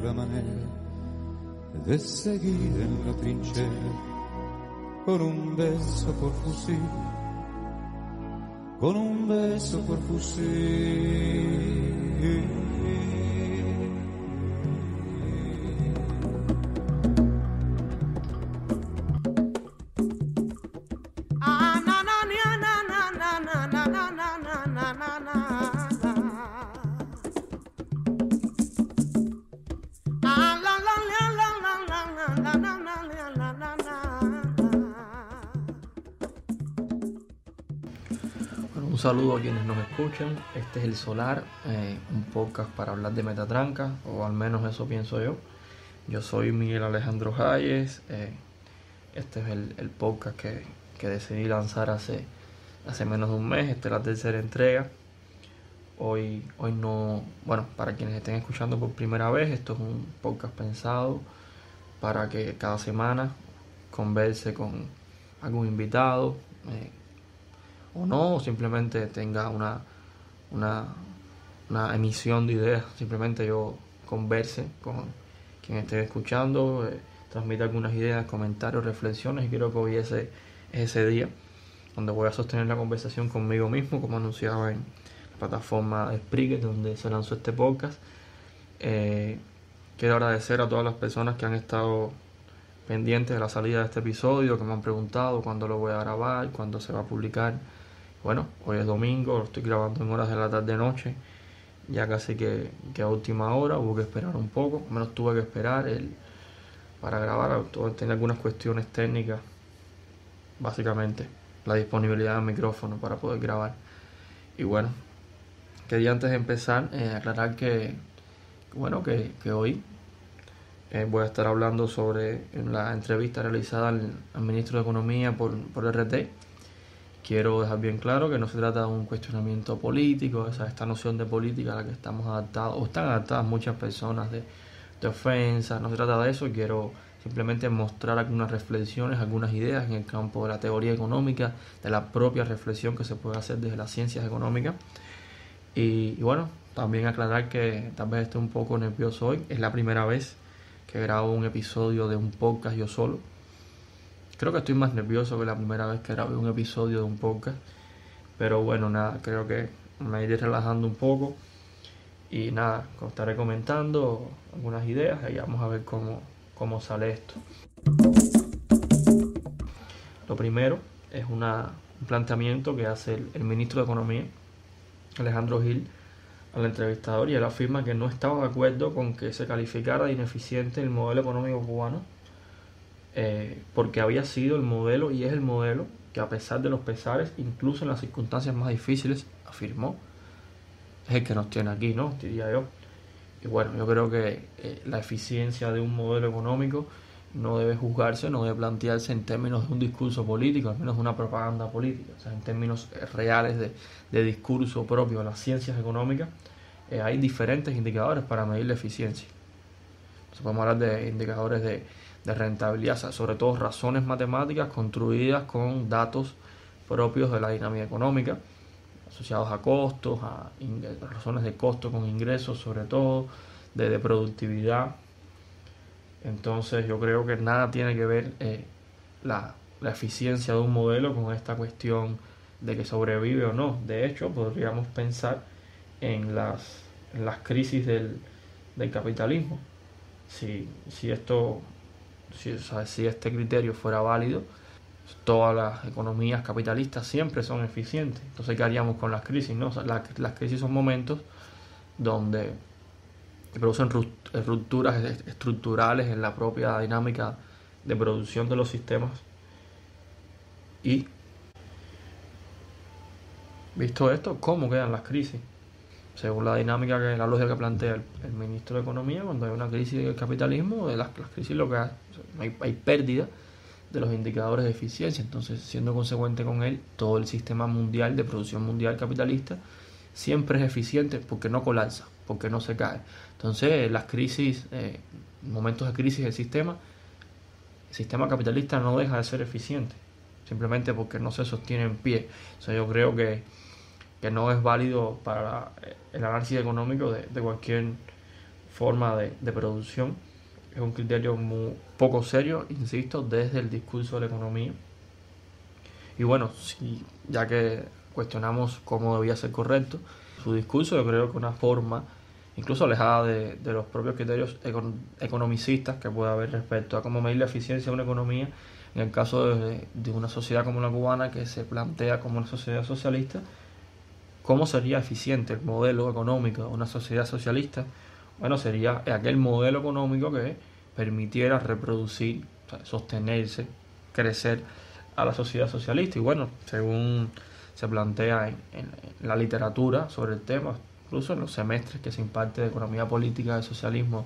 la manera de seguir en la trinchera con un beso por fusil, con un beso por fusil. Un saludo a quienes nos escuchan. Este es El Solar, un podcast para hablar de Metatranca, o al menos eso pienso yo. Yo soy Miguel Alejandro Hayes. Este es el podcast que decidí lanzar hace menos de un mes. Esta es la tercera entrega. Hoy no, bueno, para quienes estén escuchando por primera vez, esto es un podcast pensado para que cada semana converse con algún invitado, o no, o simplemente tenga una emisión de ideas. Simplemente yo converse con quien esté escuchando, transmita algunas ideas, comentarios, reflexiones, y creo que hoy es ese día donde voy a sostener la conversación conmigo mismo, como anunciaba en la plataforma Spreaker, donde se lanzó este podcast. Quiero agradecer a todas las personas que han estado pendientes de la salida de este episodio, que me han preguntado cuándo lo voy a grabar, cuándo se va a publicar. Bueno, hoy es domingo, lo estoy grabando en horas de la tarde-noche, ya casi que a última hora. Hubo que esperar un poco, al menos tuve que esperar para grabar. Tenía algunas cuestiones técnicas, básicamente la disponibilidad del micrófono para poder grabar. Y bueno, quería antes de empezar aclarar que hoy voy a estar hablando sobre la entrevista realizada al ministro de Economía por RT. Quiero dejar bien claro que no se trata de un cuestionamiento político, esta noción de política a la que estamos adaptados, o están adaptadas muchas personas de ofensa. No se trata de eso. Quiero simplemente mostrar algunas reflexiones, algunas ideas en el campo de la teoría económica, de la propia reflexión que se puede hacer desde las ciencias económicas. Y bueno, también aclarar que tal vez esté un poco nervioso hoy. Es la primera vez que grabo un episodio de un podcast yo solo. Creo que estoy más nervioso que la primera vez que grabé un episodio de un podcast. Pero bueno, nada, creo que me iré relajando un poco. Y nada, estaré comentando algunas ideas y vamos a ver cómo sale esto. Lo primero es un planteamiento que hace el ministro de Economía, Alejandro Gil, al entrevistador, y él afirma que no estaba de acuerdo con que se calificara de ineficiente el modelo económico cubano, porque había sido el modelo y es el modelo que, a pesar de los pesares, incluso en las circunstancias más difíciles, afirmó, es el que nos tiene aquí, ¿no? Diría yo. Y bueno, yo creo que la eficiencia de un modelo económico no debe juzgarse, no debe plantearse en términos de un discurso político, al menos de una propaganda política. O sea, en términos reales de discurso propio de las ciencias económicas, hay diferentes indicadores para medir la eficiencia. Entonces podemos hablar de indicadores de rentabilidad, o sea, sobre todo razones matemáticas construidas con datos propios de la dinámica económica, asociados a costos, a razones de costo con ingresos, sobre todo de productividad. Entonces yo creo que nada tiene que ver la eficiencia de un modelo con esta cuestión de que sobrevive o no. De hecho, podríamos pensar en las crisis del capitalismo. Si este criterio fuera válido, todas las economías capitalistas siempre son eficientes. Entonces, ¿qué haríamos con las crisis, no? O sea, las crisis son momentos donde producen rupturas estructurales en la propia dinámica de producción de los sistemas. Y visto esto, ¿cómo quedan las crisis? Según la dinámica, la lógica que plantea el ministro de Economía, cuando hay una crisis del capitalismo, de las crisis lo que hay pérdida de los indicadores de eficiencia. Entonces, siendo consecuente con él, todo el sistema mundial de producción mundial capitalista siempre es eficiente porque no colapsa, porque no se cae. Entonces, las crisis, momentos de crisis del sistema, el sistema capitalista no deja de ser eficiente, simplemente porque no se sostiene en pie. O sea, yo creo que no es válido para el análisis económico de cualquier forma de producción. Es un criterio muy poco serio, insisto, desde el discurso de la economía. Y bueno, ya que cuestionamos cómo debía ser correcto, su discurso yo creo que una forma incluso alejada de los propios criterios economicistas que puede haber respecto a cómo medir la eficiencia de una economía en el caso de una sociedad como la cubana que se plantea como una sociedad socialista. ¿Cómo sería eficiente el modelo económico de una sociedad socialista? Bueno, sería aquel modelo económico que permitiera reproducir, o sea, sostenerse, crecer a la sociedad socialista. Y bueno, según se plantea en la literatura sobre el tema, incluso en los semestres que se imparte de economía política de socialismo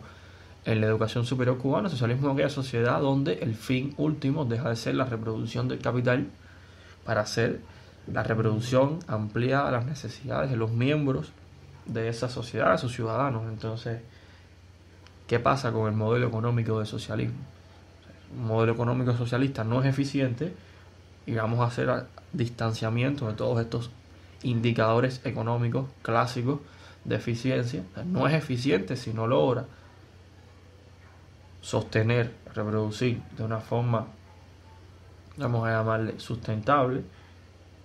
en la educación superior cubana, el socialismo es aquella sociedad donde el fin último deja de ser la reproducción del capital para hacer la reproducción ampliada a las necesidades de los miembros de esa sociedad, de sus ciudadanos. Entonces, ¿qué pasa con el modelo económico del socialismo? Un modelo económico socialista no es eficiente y vamos a hacer distanciamiento de todos estos indicadores económicos clásicos de eficiencia. O sea, no es eficiente si no logra sostener, reproducir de una forma, vamos a llamarle, sustentable,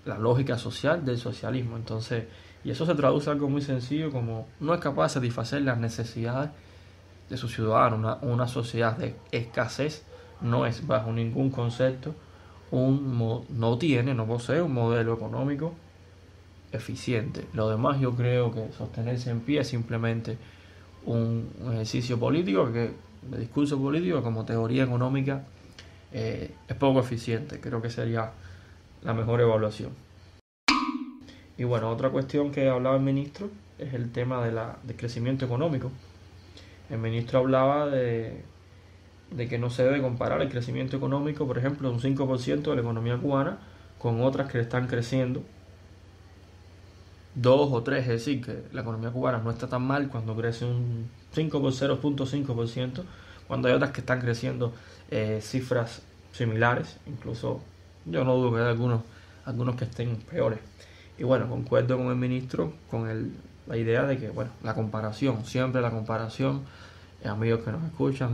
la lógica social del socialismo. Entonces, y eso se traduce algo muy sencillo como no es capaz de satisfacer las necesidades de sus ciudadanos. Una sociedad de escasez no es bajo ningún concepto no posee un modelo económico eficiente. Lo demás yo creo que sostenerse en pie es simplemente un ejercicio político, de discurso político, como teoría económica es poco eficiente. Creo que sería la mejor evaluación. Y bueno, otra cuestión que hablaba el ministro es el tema del crecimiento económico. El ministro hablaba de que no se debe comparar el crecimiento económico, por ejemplo, de un 5% de la economía cubana con otras que están creciendo 2 o 3, es decir, que la economía cubana no está tan mal cuando crece un 0.5%, cuando hay otras que están creciendo cifras similares. Incluso yo no dudo que hay algunos que estén peores. Y bueno, concuerdo con el ministro con la idea de que, bueno, siempre la comparación, amigos que nos escuchan,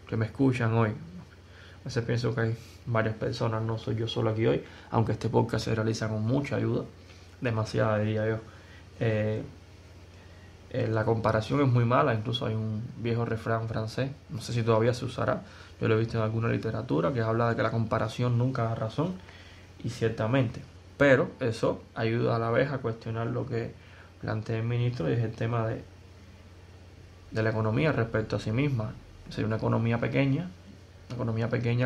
que me escuchan hoy. A veces pienso que hay varias personas, no soy yo solo aquí hoy, aunque este podcast se realiza con mucha ayuda, demasiada diría yo. La comparación es muy mala, incluso hay un viejo refrán francés, no sé si todavía se usará, yo lo he visto en alguna literatura, que habla de que la comparación nunca da razón, y ciertamente, pero eso ayuda a la vez a cuestionar lo que plantea el ministro, y es el tema de la economía respecto a sí misma. Si una economía pequeña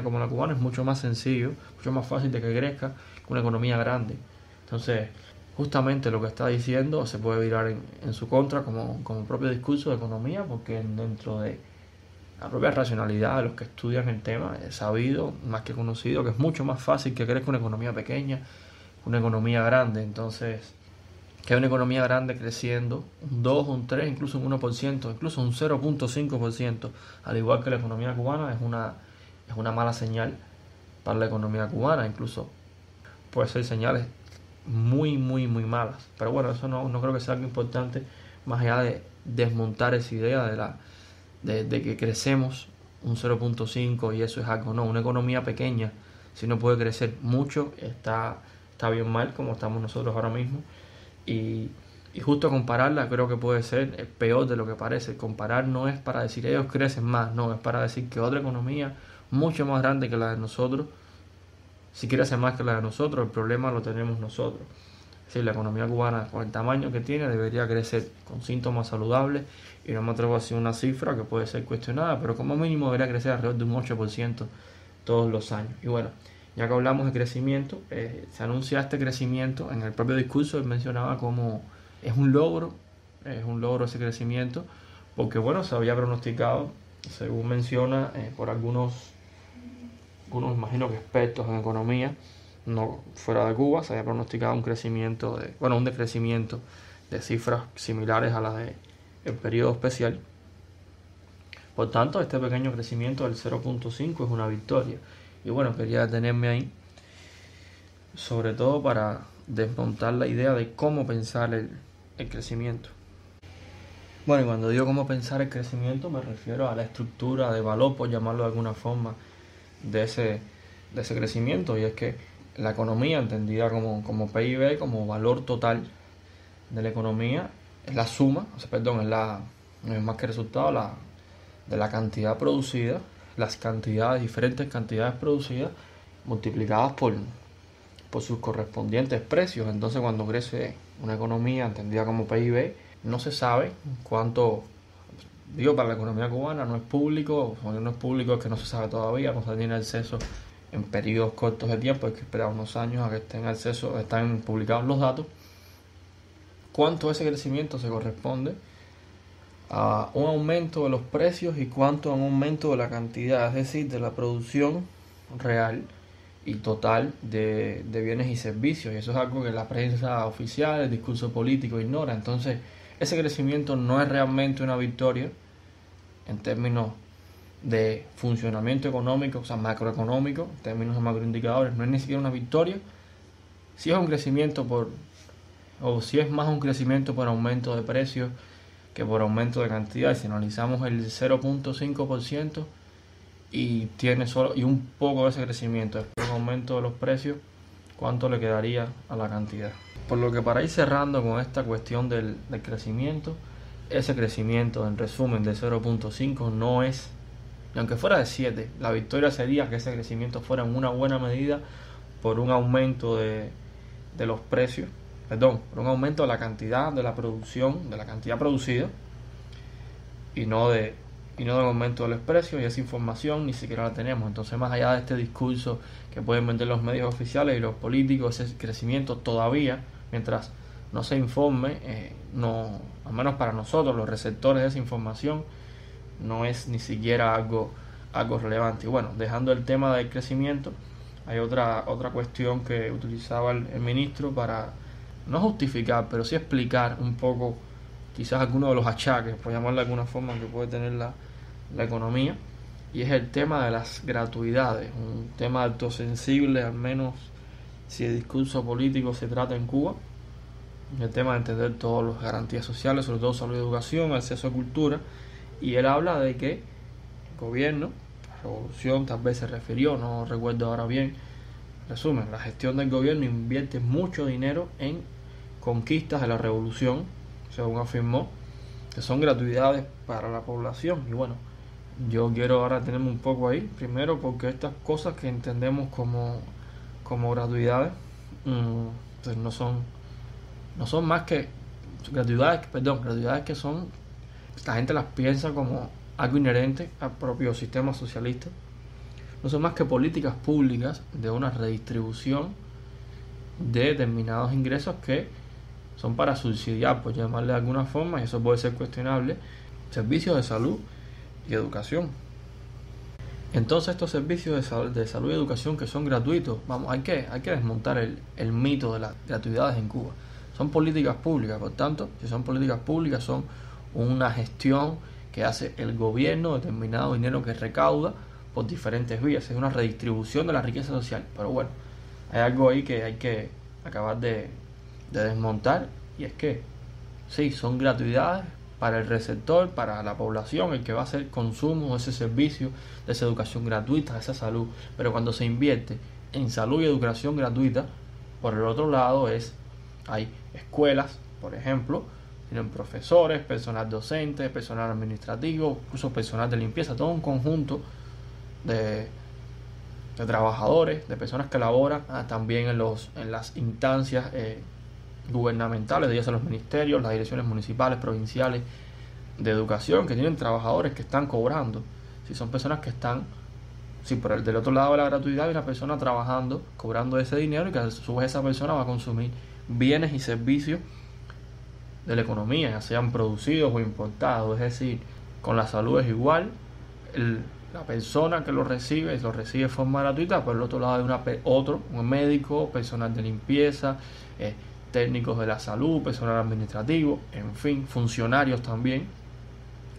como la cubana es mucho más sencillo, mucho más fácil de que crezca que una economía grande. Entonces, justamente lo que está diciendo se puede virar en su contra como propio discurso de economía, porque dentro de la propia racionalidad de los que estudian el tema es sabido, más que conocido, que es mucho más fácil que crezca una economía pequeña que una economía grande. Entonces, que hay una economía grande creciendo un 2, un 3, incluso un 1%, incluso un 0.5%, al igual que la economía cubana, es una mala señal para la economía cubana. Incluso puede ser señales muy, muy, muy malas. Pero bueno, eso no creo que sea algo importante, más allá de desmontar esa idea de que crecemos un 0.5 y eso es algo. No, una economía pequeña, si no puede crecer mucho, está bien mal como estamos nosotros ahora mismo. Y justo compararla creo que puede ser peor de lo que parece. Comparar no es para decir ellos crecen más, no, es para decir que otra economía mucho más grande que la de nosotros, si crece más que la de nosotros, el problema lo tenemos nosotros. Es decir, la economía cubana con el tamaño que tiene debería crecer con síntomas saludables, y no me atrevo a decir una cifra que puede ser cuestionada, pero como mínimo debería crecer alrededor de un 8% todos los años. Y bueno, ya que hablamos de crecimiento, se anuncia este crecimiento. En el propio discurso él mencionaba como es un logro ese crecimiento, porque bueno, se había pronosticado, según menciona, por algunos imagino que expertos en economía, no fuera de Cuba, se había pronosticado un decrecimiento de cifras similares a las del periodo especial. Por tanto, este pequeño crecimiento del 0.5 es una victoria. Y bueno, quería detenerme ahí, sobre todo para desmontar la idea de cómo pensar el crecimiento. Bueno, y cuando digo cómo pensar el crecimiento, me refiero a la estructura de valor, por llamarlo de alguna forma, de ese crecimiento. Y es que la economía, entendida como PIB, como valor total de la economía, es la suma, no es más que resultado de la cantidad producida, diferentes cantidades producidas, multiplicadas por sus correspondientes precios. Entonces, cuando crece una economía entendida como PIB, no se sabe cuánto, para la economía cubana no es público, cuando no es público es que no se sabe todavía, no se tiene acceso en periodos cortos de tiempo, hay que esperar unos años a que estén publicados los datos, cuánto ese crecimiento se corresponde a un aumento de los precios y cuánto a un aumento de la cantidad, es decir, de la producción real y total de bienes y servicios. Y eso es algo que la prensa oficial, el discurso político ignora. Entonces, ese crecimiento no es realmente una victoria en términos de funcionamiento económico, o sea, macroeconómico, en términos de macroindicadores, no es ni siquiera una victoria. Si es un crecimiento si es más un crecimiento por aumento de precios que por aumento de cantidad. Y si analizamos el 0.5% y un poco de ese crecimiento es por un aumento de los precios, ¿cuánto le quedaría a la cantidad? Por lo que, para ir cerrando con esta cuestión del crecimiento, ese crecimiento en resumen de 0.5 no es, y aunque fuera de 7, la victoria sería que ese crecimiento fuera en una buena medida por un aumento de los precios, por un aumento de la cantidad de la producción, de la cantidad producida, y no de un aumento de los precios. Y esa información ni siquiera la tenemos. Entonces, más allá de este discurso que pueden vender los medios oficiales y los políticos, ese crecimiento todavía, mientras no se informe, al menos para nosotros, los receptores de esa información, no es ni siquiera algo relevante. Y bueno, dejando el tema del crecimiento, hay otra cuestión que utilizaba el ministro para no justificar, pero sí explicar un poco quizás algunos de los achaques, por llamarlo de alguna forma, que puede tener la economía, y es el tema de las gratuidades, un tema alto sensible, al menos si el discurso político se trata en Cuba, el tema de entender todas las garantías sociales, sobre todo salud y educación, acceso a cultura. Y él habla de que el gobierno, la revolución tal vez se refirió, no recuerdo ahora bien, resumen, la gestión del gobierno invierte mucho dinero en conquistas de la revolución, según afirmó, que son gratuidades para la población. Y bueno, yo quiero ahora tenerme un poco ahí, primero porque estas cosas que entendemos como gratuidades, pues no son más que gratuidades que son, la gente las piensa como algo inherente al propio sistema socialista. No son más que políticas públicas de una redistribución de determinados ingresos que son para subsidiar, por llamarle de alguna forma, y eso puede ser cuestionable, servicios de salud y educación. Entonces, estos servicios de salud y educación que son gratuitos, hay que desmontar el mito de las gratuidades en Cuba. Son políticas públicas, por tanto, si son políticas públicas, son una gestión que hace el gobierno, determinado dinero que recauda por diferentes vías, es una redistribución de la riqueza social. Pero bueno, hay algo ahí que hay que acabar de desmontar, y es que sí, son gratuidades para el receptor, para la población, el que va a hacer consumo de ese servicio, de esa educación gratuita, de esa salud. Pero cuando se invierte en salud y educación gratuita, por el otro lado hay escuelas, por ejemplo, tienen profesores, personal docente, personal administrativo, incluso personal de limpieza, todo un conjunto de trabajadores, de personas que laboran también en las instancias gubernamentales, ya sea los ministerios, las direcciones municipales, provinciales de educación, que tienen trabajadores que están cobrando. Si son personas que están, del otro lado de la gratuidad hay una persona trabajando, cobrando ese dinero, y que a su vez esa persona va a consumir bienes y servicios de la economía, ya sean producidos o importados. Es decir, con la salud es igual, la persona que lo recibe de forma gratuita, por el otro lado hay un médico, personal de limpieza, técnicos de la salud, personal administrativo, en fin, funcionarios también,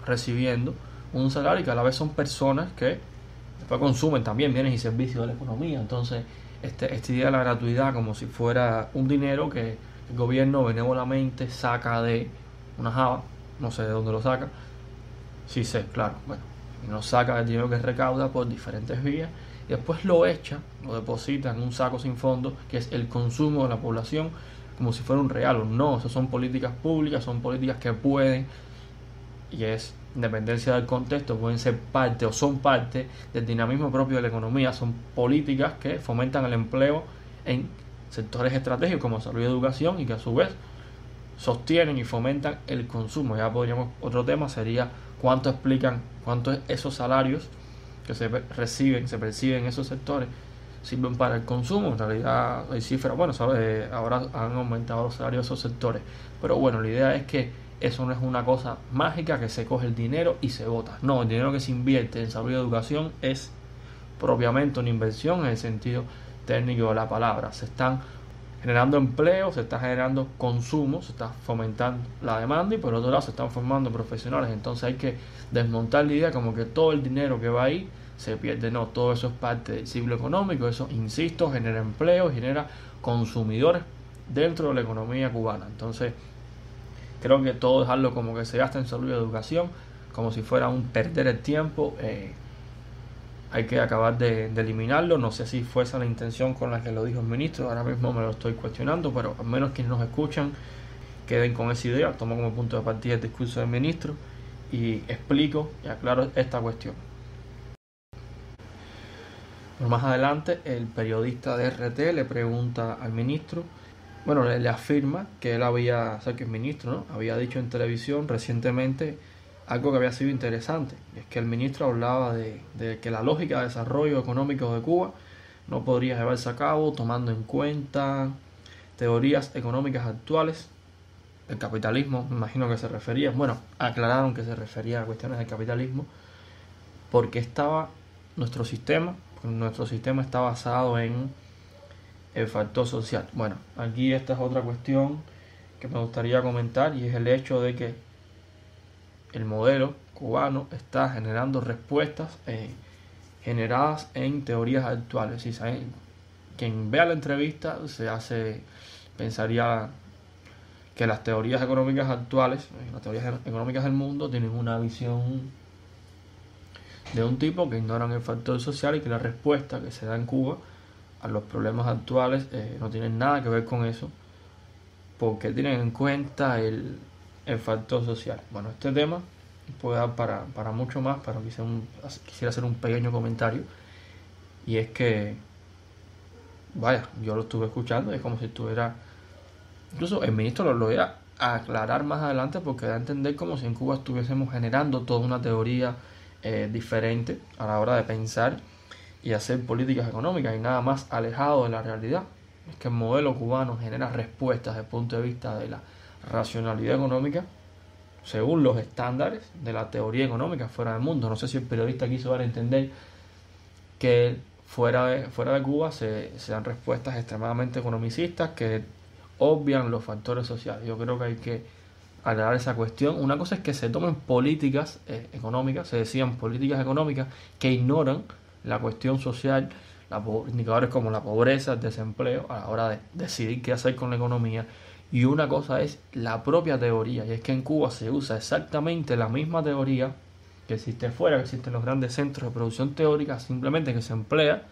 recibiendo un salario, y que a la vez son personas que después consumen también bienes y servicios de la economía. Entonces, esta idea de la gratuidad como si fuera un dinero que el gobierno benévolamente saca de una java, no sé de dónde lo saca. Sí sé, claro, bueno, nos saca el dinero que recauda por diferentes vías y después lo echa, lo deposita en un saco sin fondo, que es el consumo de la población, como si fuera un regalo. No, eso son políticas públicas, son políticas que pueden, y es independencia del contexto, pueden ser parte o son parte del dinamismo propio de la economía. Son políticas que fomentan el empleo en sectores estratégicos como salud y educación, y que a su vez sostienen y fomentan el consumo. Ya podríamos, otro tema sería cuánto es esos salarios que se perciben en esos sectores sirven para el consumo. En realidad hay cifras, bueno, ahora han aumentado los salarios de esos sectores, pero bueno, la idea es que eso no es una cosa mágica que se coge el dinero y se bota. No, el dinero que se invierte en salud y educación es propiamente una inversión en el sentido técnico de la palabra. Se están generando empleo, se está generando consumo, se está fomentando la demanda, y por otro lado se están formando profesionales. Entonces hay que desmontar la idea como que todo el dinero que va ahí se pierde. No, todo eso es parte del ciclo económico. Eso, insisto, genera empleo, genera consumidores dentro de la economía cubana. Entonces creo que todo dejarlo como que se gasta en salud y educación como si fuera un perder el tiempo, hay que acabar de eliminarlo. No sé si fue esa la intención con la que lo dijo el ministro, ahora mismo me lo estoy cuestionando, pero al menos quienes nos escuchan queden con esa idea. Tomo como punto de partida el discurso del ministro y explico y aclaro esta cuestión. Pero más adelante el periodista de RT le pregunta al ministro, bueno, le afirma que él había, o sea, que el ministro, ¿no?, había dicho en televisión recientemente algo que había sido interesante. Es que el ministro hablaba de que la lógica de desarrollo económico de Cuba no podría llevarse a cabo tomando en cuenta teorías económicas actuales del capitalismo. Me imagino que se refería, bueno, aclararon que se refería a cuestiones del capitalismo, porque nuestro sistema está basado en el factor social. Bueno, aquí esta es otra cuestión que me gustaría comentar, y es el hecho de que el modelo cubano está generando respuestas generadas en teorías actuales. Si saben, quien vea la entrevista pensaría que las teorías económicas actuales, las teorías económicas del mundo, tienen una visión de un tipo que ignoran el factor social, y que la respuesta que se da en Cuba a los problemas actuales no tienen nada que ver con eso, porque tienen en cuenta el factor social. Bueno, este tema puede dar para mucho más, pero quisiera hacer un pequeño comentario, y es que, vaya, yo lo estuve escuchando y es como si estuviera, incluso el ministro lo voy a aclarar más adelante, porque da a entender como si en Cuba estuviésemos generando toda una teoría diferente a la hora de pensar y hacer políticas económicas, y nada más alejado de la realidad. Es que el modelo cubano genera respuestas desde el punto de vista de la racionalidad económica según los estándares de la teoría económica fuera del mundo. No sé si el periodista quiso dar a entender que fuera de Cuba se dan respuestas extremadamente economicistas que obvian los factores sociales. Yo creo que hay que aclarar esa cuestión. Una cosa es que se tomen políticas económicas, se decían políticas económicas que ignoran la cuestión social, indicadores como la pobreza, el desempleo, a la hora de decidir qué hacer con la economía. Y una cosa es la propia teoría, y es que en Cuba se usa exactamente la misma teoría que existe fuera, que existen los grandes centros de producción teórica, simplemente que se emplea,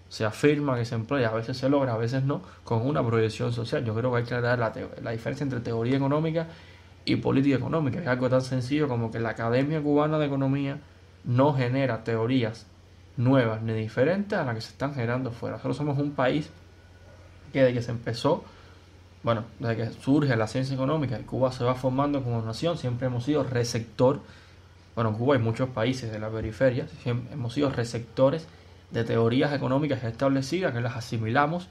se afirma que se emplea, a veces se logra, a veces no, con una proyección social. Yo creo que hay que aclarar la diferencia entre teoría económica y política económica. Es algo tan sencillo como que la Academia Cubana de Economía no genera teorías nuevas ni diferentes a las que se están generando fuera. Nosotros somos un país que desde que se empezó, bueno, desde que surge la ciencia económica y Cuba se va formando como nación, siempre hemos sido receptor. Bueno, en Cuba hay muchos países de la periferia, siempre hemos sido receptores de teorías económicas establecidas, que las asimilamos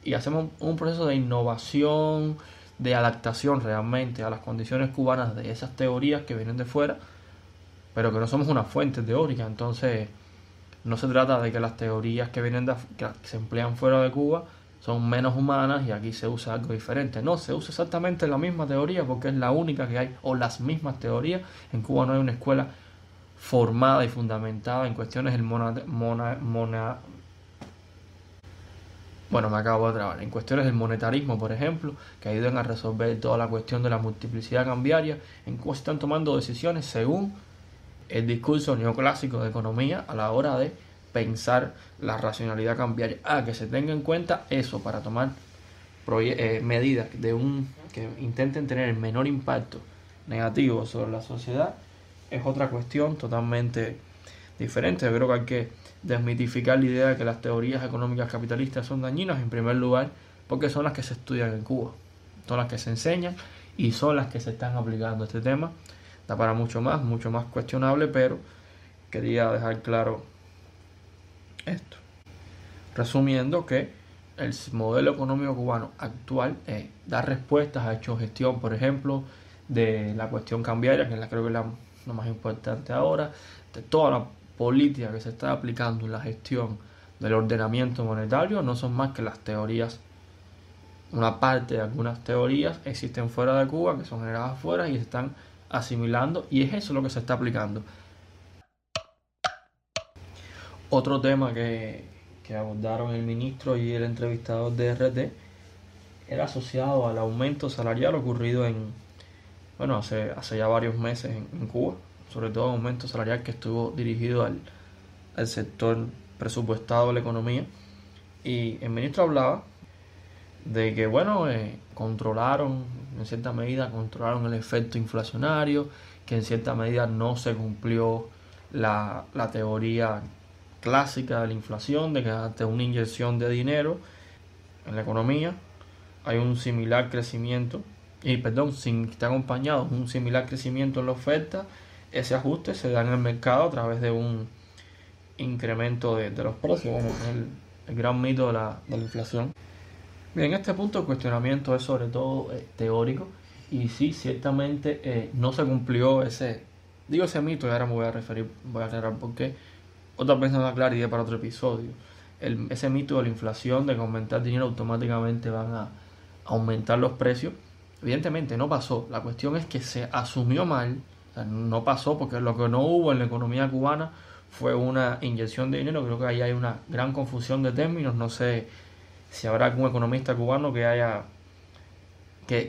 y hacemos un proceso de innovación, de adaptación realmente a las condiciones cubanas de esas teorías que vienen de fuera, pero que no somos una fuente teórica. Entonces no se trata de que las teorías que se emplean fuera de Cuba son menos humanas y aquí se usa algo diferente. No, se usa exactamente la misma teoría porque es la única que hay, o las mismas teorías. En Cuba no hay una escuela formada y fundamentada en cuestiones del Bueno, me acabo de trabar. En cuestiones del monetarismo, por ejemplo, que ayuden a resolver toda la cuestión de la multiplicidad cambiaria, en cómo se están tomando decisiones según el discurso neoclásico de economía a la hora de pensar la racionalidad cambiaria. Que se tenga en cuenta eso para tomar medidas que intenten tener el menor impacto negativo sobre la sociedad es otra cuestión totalmente diferente. Yo creo que hay que desmitificar la idea de que las teorías económicas capitalistas son dañinas, en primer lugar porque son las que se estudian en Cuba, son las que se enseñan y son las que se están aplicando. Este tema da para mucho más cuestionable, pero quería dejar claro esto. Resumiendo, que el modelo económico cubano actual da respuestas, ha hecho gestión, por ejemplo, de la cuestión cambiaria, que creo que es lo más importante ahora, de toda la política que se está aplicando en la gestión del ordenamiento monetario. No son más que las teorías, una parte de algunas teorías existen fuera de Cuba, que son generadas fuera y se están asimilando, y es eso lo que se está aplicando. Otro tema que abordaron el ministro y el entrevistador de RT era asociado al aumento salarial ocurrido hace ya varios meses en Cuba, sobre todo un aumento salarial que estuvo dirigido al sector presupuestado de la economía. Y el ministro hablaba de que en cierta medida controlaron el efecto inflacionario, que en cierta medida no se cumplió la teoría clásica de la inflación, de que ante una inyección de dinero en la economía hay un similar crecimiento, sin que esté acompañado un similar crecimiento en la oferta. Ese ajuste se da en el mercado a través de un incremento de los precios, el gran mito de la inflación. Bien, en este punto el cuestionamiento es sobre todo teórico, y sí, ciertamente no se cumplió ese mito, y ahora me voy a aclarar por qué. Otra vez no da claridad para otro episodio. Ese mito de la inflación, de que aumentar dinero automáticamente van a aumentar los precios, evidentemente no pasó. La cuestión es que se asumió mal. O sea, no pasó porque lo que no hubo en la economía cubana fue una inyección de dinero. Creo que ahí hay una gran confusión de términos. No sé si habrá algún economista cubano que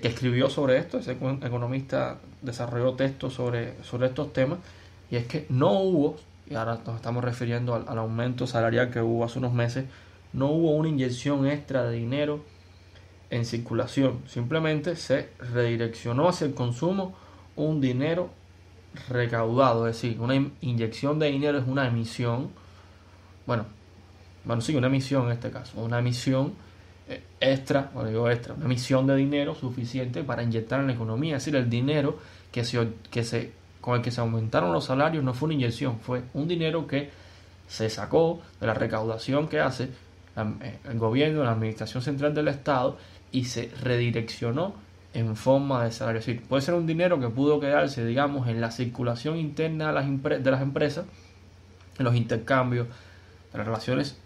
escribió sobre esto. Ese economista desarrolló textos sobre estos temas, y es que no hubo, y ahora nos estamos refiriendo al aumento salarial que hubo hace unos meses, no hubo una inyección extra de dinero en circulación. Simplemente se redireccionó hacia el consumo un dinero recaudado. Es decir, una inyección de dinero es una emisión, una emisión en este caso, una emisión una emisión de dinero suficiente para inyectar en la economía. Es decir, el dinero con el que se aumentaron los salarios no fue una inyección, fue un dinero que se sacó de la recaudación que hace el gobierno, la administración central del Estado, y se redireccionó en forma de salario. Es decir, puede ser un dinero que pudo quedarse, digamos, en la circulación interna de las empresas, en los intercambios, en las relaciones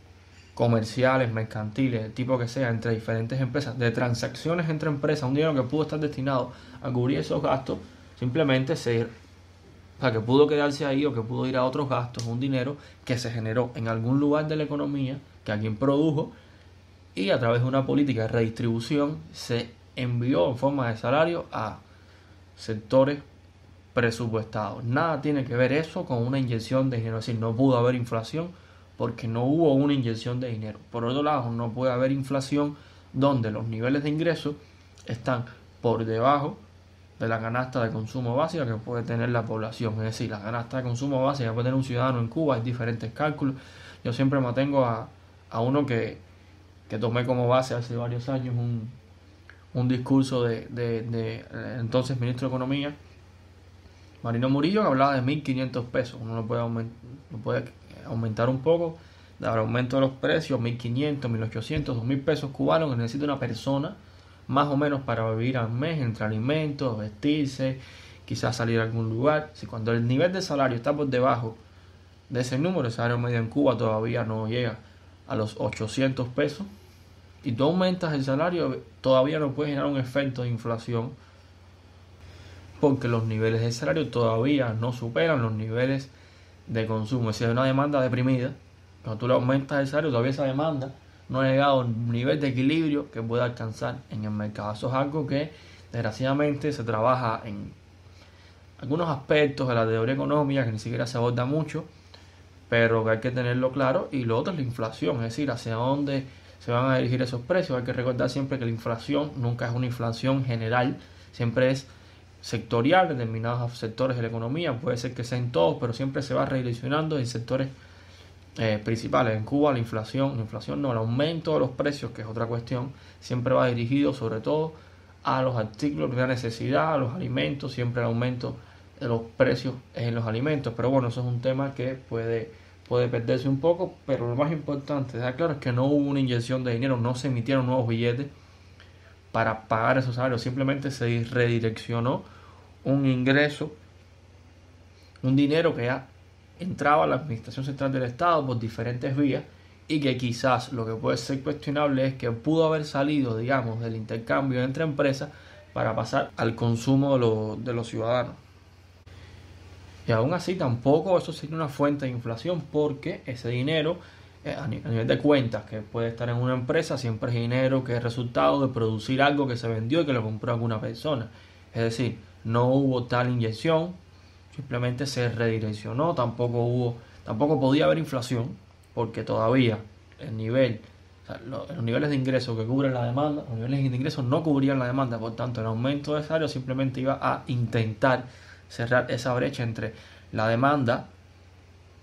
comerciales, mercantiles, el tipo que sea, entre diferentes empresas, de transacciones entre empresas, un dinero que pudo estar destinado a cubrir esos gastos, simplemente que pudo quedarse ahí o que pudo ir a otros gastos, un dinero que se generó en algún lugar de la economía, que alguien produjo, y a través de una política de redistribución se envió en forma de salario a sectores presupuestados. Nada tiene que ver eso con una inyección de dinero. Es decir, no pudo haber inflación porque no hubo una inyección de dinero. Por otro lado, no puede haber inflación donde los niveles de ingresos están por debajo de la canasta de consumo básica que puede tener la población. Es decir, la canasta de consumo básica que puede tener un ciudadano en Cuba, hay diferentes cálculos. Yo siempre me atengo a uno que tomé como base hace varios años, un discurso de entonces ministro de Economía, Marino Murillo, que hablaba de 1.500 pesos. Uno lo puede aumentar un poco, dar aumento de los precios, 1.500, 1.800, 2.000 pesos cubanos que necesita una persona más o menos para vivir al mes, entre alimentos, vestirse, quizás salir a algún lugar. Si cuando el nivel de salario está por debajo de ese número, el salario medio en Cuba todavía no llega a los 800 pesos, y tú aumentas el salario, todavía no puedes generar un efecto de inflación, porque los niveles de salario todavía no superan los niveles de consumo. Es decir, hay una demanda deprimida. Cuando tú le aumentas el salario, todavía esa demanda no ha llegado a un nivel de equilibrio que pueda alcanzar en el mercado. Eso es algo que desgraciadamente se trabaja en algunos aspectos de la teoría económica que ni siquiera se aborda mucho, pero que hay que tenerlo claro. Y lo otro es la inflación, es decir, hacia dónde se van a dirigir esos precios. Hay que recordar siempre que la inflación nunca es una inflación general, siempre es sectorial, determinados sectores de la economía, puede ser que sea en todos, pero siempre se va redireccionando en sectores principales. En Cuba la inflación no, el aumento de los precios, que es otra cuestión, siempre va dirigido sobre todo a los artículos de necesidad, a los alimentos. Siempre el aumento de los precios es en los alimentos, pero bueno, eso es un tema que puede perderse un poco. Pero lo más importante, dejar claro, es que no hubo una inyección de dinero, no se emitieron nuevos billetes para pagar esos salarios, simplemente se redireccionó un ingreso, un dinero que ya entraba a la Administración Central del Estado por diferentes vías, y que quizás lo que puede ser cuestionable es que pudo haber salido, digamos, del intercambio entre empresas para pasar al consumo de los ciudadanos. Y aún así tampoco eso sería una fuente de inflación, porque ese dinero a nivel de cuentas que puede estar en una empresa siempre es dinero que es resultado de producir algo que se vendió y que lo compró alguna persona. Es decir, no hubo tal inyección, simplemente se redireccionó. Tampoco podía haber inflación, porque todavía los niveles de ingresos que cubren la demanda, los niveles de ingresos no cubrían la demanda. Por tanto, el aumento de salario simplemente iba a intentar cerrar esa brecha entre la demanda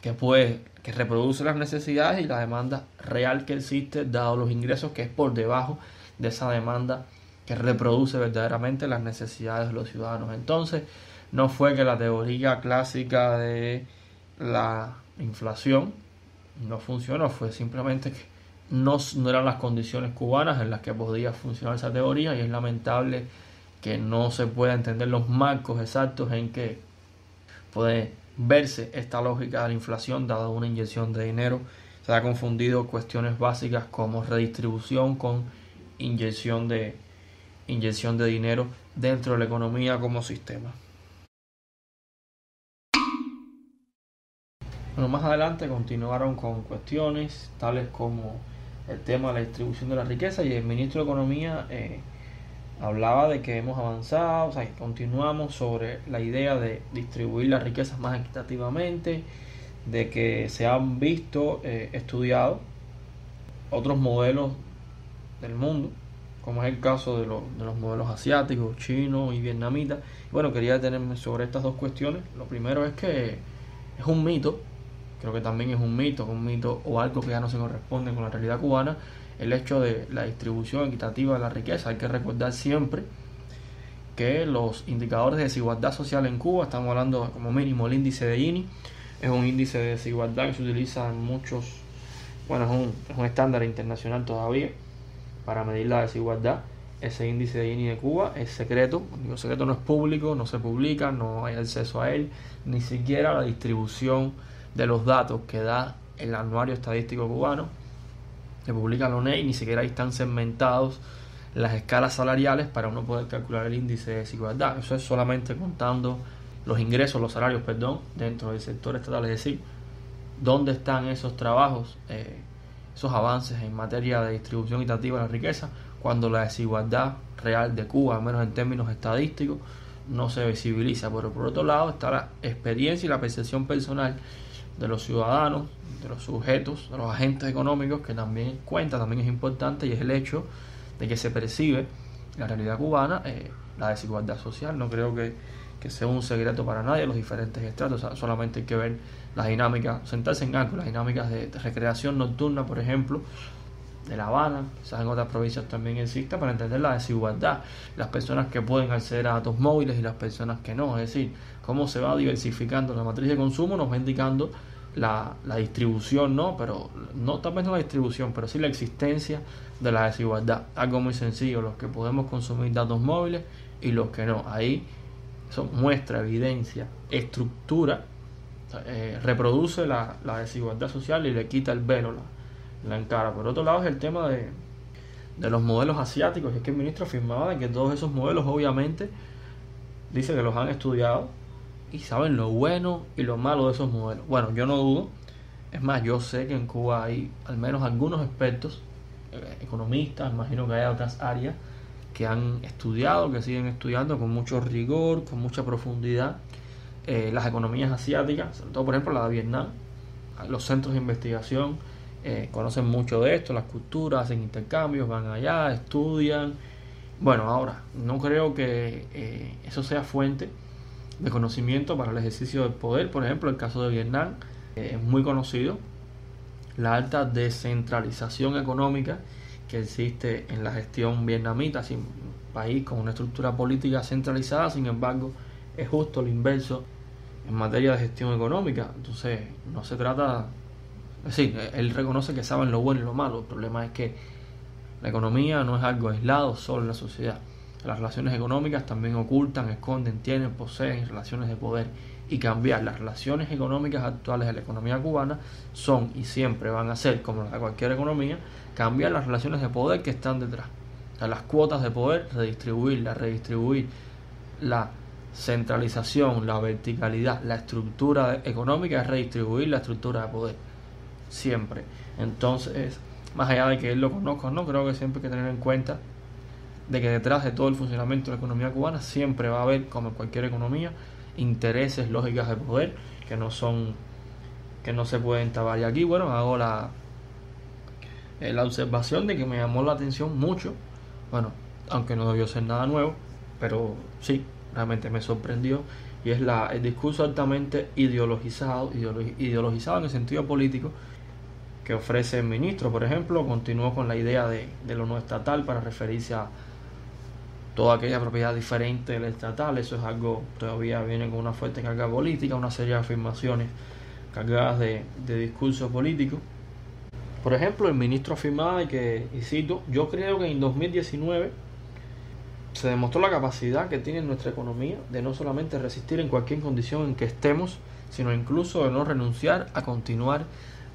que reproduce las necesidades y la demanda real que existe dado los ingresos, que es por debajo de esa demanda que reproduce verdaderamente las necesidades de los ciudadanos. Entonces, no fue que la teoría clásica de la inflación no funcionó, fue simplemente que no eran las condiciones cubanas en las que podía funcionar esa teoría, y es lamentable que no se pueda entender los marcos exactos en que puede verse esta lógica de la inflación dada una inyección de dinero. Se ha confundido cuestiones básicas como redistribución con inyección de dinero dentro de la economía como sistema. Bueno, más adelante continuaron con cuestiones tales como el tema de la distribución de la riqueza, y el ministro de Economía hablaba de que hemos avanzado, que continuamos sobre la idea de distribuir las riquezas más equitativamente, de que se han visto, estudiado otros modelos del mundo, como es el caso de los modelos asiáticos, chinos y vietnamitas. Y bueno, quería detenerme sobre estas dos cuestiones. Lo primero es que es un mito, creo que también es un mito o algo que ya no se corresponde con la realidad cubana, el hecho de la distribución equitativa de la riqueza. Hay que recordar siempre que los indicadores de desigualdad social en Cuba, estamos hablando como mínimo el índice de Gini, es un índice de desigualdad que se utiliza en muchos, es un estándar internacional todavía para medir la desigualdad. Ese índice de Gini de Cuba es secreto, digo secreto, no es público, no se publica, no hay acceso a él, ni siquiera la distribución de los datos que da el anuario estadístico cubano que publica la UNED, ni siquiera ahí están segmentados las escalas salariales para uno poder calcular el índice de desigualdad. Eso es solamente contando los salarios, dentro del sector estatal. Es decir, dónde están esos trabajos, esos avances en materia de distribución equitativa de la riqueza, cuando la desigualdad real de Cuba, al menos en términos estadísticos, no se visibiliza. Pero por otro lado está la experiencia y la percepción personal de los ciudadanos, de los sujetos, de los agentes económicos, que también cuenta, también es importante, y es el hecho de que se percibe la realidad cubana, la desigualdad social. No creo que sea un secreto para nadie los diferentes estratos. Solamente hay que ver las dinámicas, sentarse en algo, las dinámicas de recreación nocturna, por ejemplo, de La Habana, quizás en otras provincias también exista, para entender la desigualdad, las personas que pueden acceder a datos móviles y las personas que no. Es decir, cómo se va diversificando la matriz de consumo, nos va indicando la distribución, pero no tal vez no la distribución, pero sí la existencia de la desigualdad. Algo muy sencillo: los que podemos consumir datos móviles y los que no. Ahí eso muestra, evidencia, estructura, reproduce la desigualdad social y le quita el velo, la encara. Por otro lado es el tema de los modelos asiáticos, y es que el ministro afirmaba de que todos esos modelos, obviamente, dice que los han estudiado y saben lo bueno y lo malo de esos modelos. Bueno, yo no dudo, es más, yo sé que en Cuba hay al menos algunos expertos economistas, imagino que hay otras áreas que han estudiado, que siguen estudiando con mucho rigor, con mucha profundidad las economías asiáticas, sobre todo por ejemplo la de Vietnam. Los centros de investigación conocen mucho de esto, las culturas, hacen intercambios, van allá, estudian. Bueno, ahora, no creo que eso sea fuente de conocimiento para el ejercicio del poder. Por ejemplo, el caso de Vietnam es muy conocido, la alta descentralización económica que existe en la gestión vietnamita, sin país con una estructura política centralizada. Sin embargo, es justo lo inverso en materia de gestión económica. Entonces, no se trata, es decir, él reconoce que saben lo bueno y lo malo. El problema es que la economía no es algo aislado solo en la sociedad. Las relaciones económicas también ocultan, esconden, tienen, poseen relaciones de poder. Y cambiar las relaciones económicas actuales de la economía cubana son y siempre van a ser, como la de cualquier economía, cambiar las relaciones de poder que están detrás. O sea, las cuotas de poder, redistribuir la centralización, la verticalidad, la estructura económica es redistribuir la estructura de poder. Siempre. Entonces, más allá de que él lo conozca, no creo que siempre hay que tener en cuenta de que detrás de todo el funcionamiento de la economía cubana siempre va a haber, como en cualquier economía, intereses, lógicas de poder que no se pueden tapar. Y aquí, bueno, hago la observación de que me llamó la atención mucho, bueno, aunque no debió ser nada nuevo, pero sí, realmente me sorprendió, y es el discurso altamente ideologizado en el sentido político que ofrece el ministro. Por ejemplo, continuó con la idea de lo no estatal para referirse a toda aquella propiedad diferente del estatal. Eso es algo, todavía viene con una fuerte carga política, una serie de afirmaciones cargadas de discurso político. Por ejemplo, el ministro afirmaba y cito: yo creo que en 2019 se demostró la capacidad que tiene nuestra economía de no solamente resistir en cualquier condición en que estemos, sino incluso de no renunciar a continuar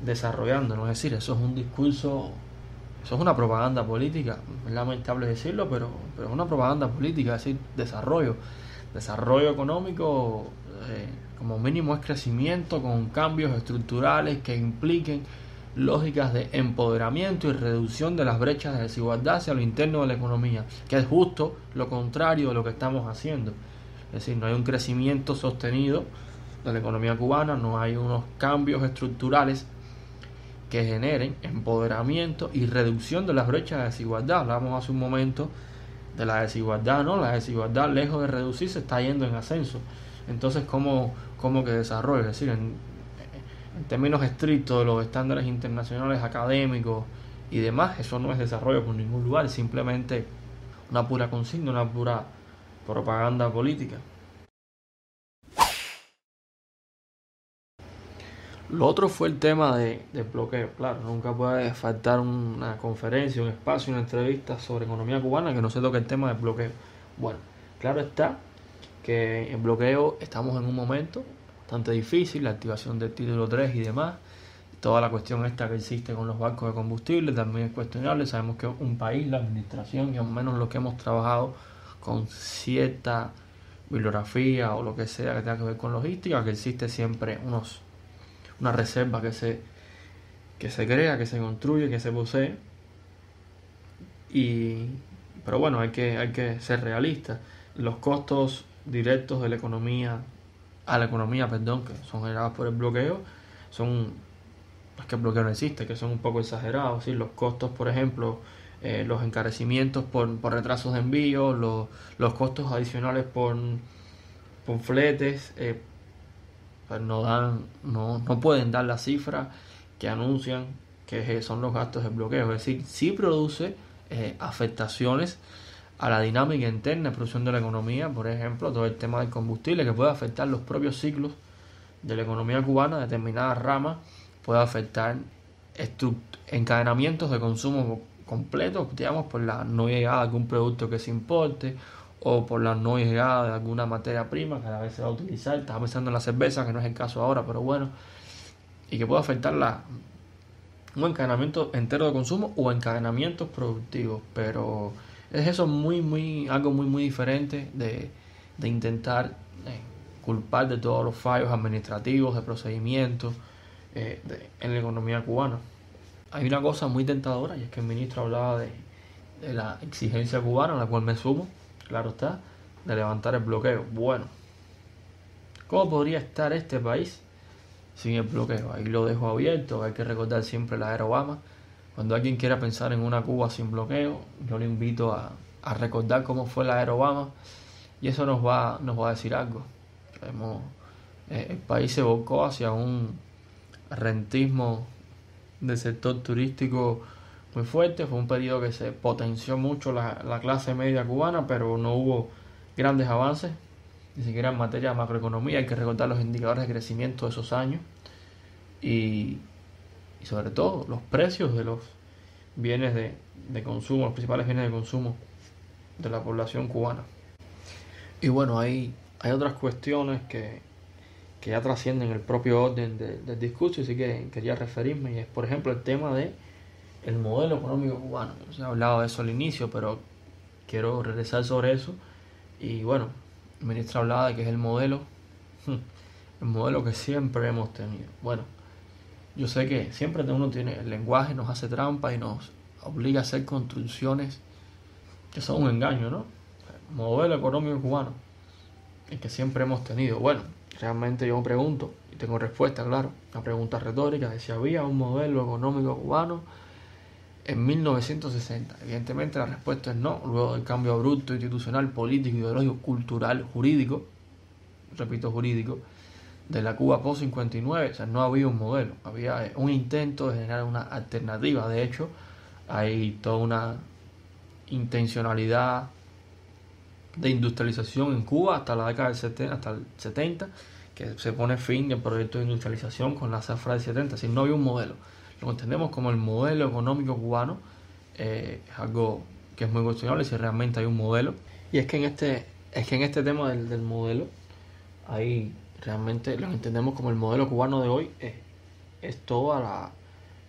desarrollándonos. Es decir, eso es un discurso, eso es una propaganda política. Es lamentable decirlo, pero es una propaganda política. Es decir, desarrollo económico, como mínimo es crecimiento con cambios estructurales que impliquen lógicas de empoderamiento y reducción de las brechas de desigualdad hacia lo interno de la economía, que es justo lo contrario de lo que estamos haciendo. Es decir, no hay un crecimiento sostenido de la economía cubana, no hay unos cambios estructurales que generen empoderamiento y reducción de las brechas de desigualdad. Hablábamos hace un momento de la desigualdad, ¿no? La desigualdad, lejos de reducirse, está yendo en ascenso. Entonces, ¿cómo que desarrollo? Es decir, en términos estrictos de los estándares internacionales académicos y demás, eso no es desarrollo por ningún lugar, es simplemente una pura consigna, una pura propaganda política. Lo otro fue el tema del bloqueo. Claro, nunca puede faltar una conferencia, un espacio, una entrevista sobre economía cubana que no se toque el tema del bloqueo. Bueno, claro está que el bloqueo, estamos en un momento bastante difícil, la activación del título 3 y demás, toda la cuestión esta que existe con los bancos de combustible también es cuestionable. Sabemos que un país, la administración, y al menos los que hemos trabajado con cierta bibliografía o lo que sea que tenga que ver con logística, que existe siempre una reserva que se crea, que se construye, que se posee. Pero bueno, hay que ser realistas. Los costos directos de la economía, que son generados por el bloqueo, son que el bloqueo no existe, que son un poco exagerados. ¿Sí? Los costos, por ejemplo, los encarecimientos por retrasos de envío, los costos adicionales por fletes, pues no pueden dar la cifra que anuncian que son los gastos de bloqueo. Es decir, sí produce afectaciones a la dinámica interna de producción de la economía. Por ejemplo, todo el tema del combustible, que puede afectar los propios ciclos de la economía cubana, determinadas ramas, puede afectar encadenamientos de consumo completos, digamos, por la no llegada de algún producto que se importe o por la no llegada de alguna materia prima que a la vez se va a utilizar. Estaba pensando en la cerveza, que no es el caso ahora, pero bueno, y que puede afectar un encadenamiento entero de consumo o encadenamientos productivos. Pero es eso algo muy diferente de intentar culpar de todos los fallos administrativos, de procedimientos en la economía cubana. hay una cosa muy tentadora, y es que el ministro hablaba de la exigencia cubana, a la cual me sumo, claro está, de levantar el bloqueo. Bueno, ¿cómo podría estar este país sin el bloqueo? Ahí lo dejo abierto. Hay que recordar siempre la era Obama. Cuando alguien quiera pensar en una Cuba sin bloqueo, yo le invito a recordar cómo fue la era Obama, y eso nos va a decir algo. El país se volcó hacia un rentismo del sector turístico muy fuerte. Fue un periodo que se potenció mucho la clase media cubana, pero no hubo grandes avances, ni siquiera en materia de macroeconomía. Hay que recordar los indicadores de crecimiento de esos años y sobre todo los precios de los bienes de consumo, los principales bienes de consumo de la población cubana. Y bueno, hay otras cuestiones que ya trascienden el propio orden del discurso, y sí que quería referirme, y es por ejemplo el tema de el modelo económico cubano. Se ha hablado de eso al inicio, pero quiero regresar sobre eso. Y bueno, el ministro hablaba de que es el modelo que siempre hemos tenido. Bueno, yo sé que siempre uno tiene el lenguaje, nos hace trampa y nos obliga a hacer construcciones que son un engaño, ¿no? El modelo económico cubano, el que siempre hemos tenido. Bueno, realmente yo me pregunto, y tengo respuesta, claro, una pregunta retórica, de si había un modelo económico cubano en 1960. Evidentemente la respuesta es no. Luego del cambio abrupto, institucional, político, ideológico, cultural, jurídico, repito, jurídico, de la Cuba post-59, o sea, no había un modelo, había un intento de generar una alternativa. De hecho, hay toda una intencionalidad de industrialización en Cuba hasta la década del 70, hasta el 70, que se pone fin al proyecto de industrialización con la zafra del 70. Es decir, no había un modelo. Lo que entendemos como el modelo económico cubano es algo que es muy cuestionable si realmente hay un modelo. Y es que en este tema del modelo, ahí realmente lo que entendemos como el modelo cubano de hoy es toda la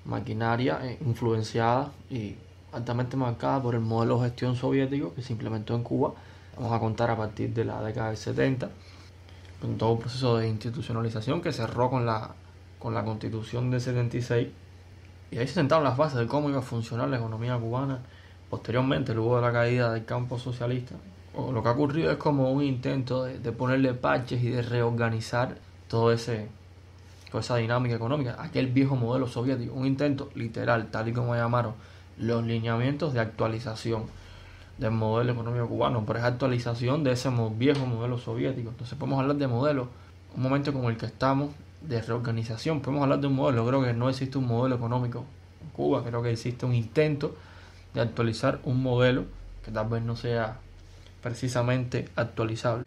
maquinaria influenciada y altamente marcada por el modelo de gestión soviético que se implementó en Cuba. Vamos a contar a partir de la década del 70, con todo un proceso de institucionalización que cerró con la Constitución del 76, y ahí se sentaron las bases de cómo iba a funcionar la economía cubana posteriormente, luego de la caída del campo socialista. Lo que ha ocurrido es como un intento de ponerle parches y de reorganizar toda esa dinámica económica, aquel viejo modelo soviético, un intento literal, tal y como llamaron los lineamientos de actualización del modelo económico cubano, pero es actualización de ese viejo modelo soviético. Entonces podemos hablar de modelo, un momento como el que estamos, de reorganización, podemos hablar de un modelo. Creo que no existe un modelo económico en Cuba, creo que existe un intento de actualizar un modelo que tal vez no sea precisamente actualizable.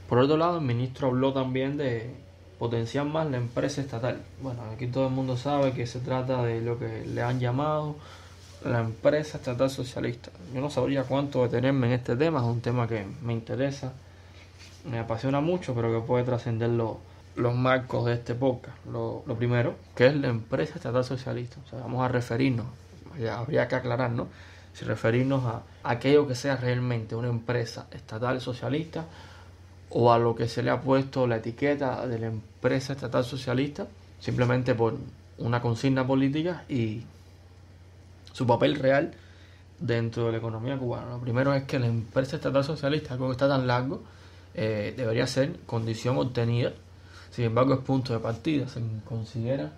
Por otro lado, el ministro habló también de potenciar más la empresa estatal. Bueno, aquí todo el mundo sabe que se trata de lo que le han llamado la empresa estatal socialista. Yo no sabría cuánto detenerme en este tema, es un tema que me interesa, me apasiona mucho, pero que puede trascender los marcos de este podcast. Lo primero, que es la empresa estatal socialista. O sea, vamos a referirnos, ya habría que aclarar, ¿no? Si referirnos a aquello que sea realmente una empresa estatal socialista, o a lo que se le ha puesto la etiqueta de la empresa estatal socialista simplemente por una consigna política y su papel real dentro de la economía cubana. Lo primero es que la empresa estatal socialista, algo que está tan largo, debería ser condición obtenida. Sin embargo, es punto de partida. Se considera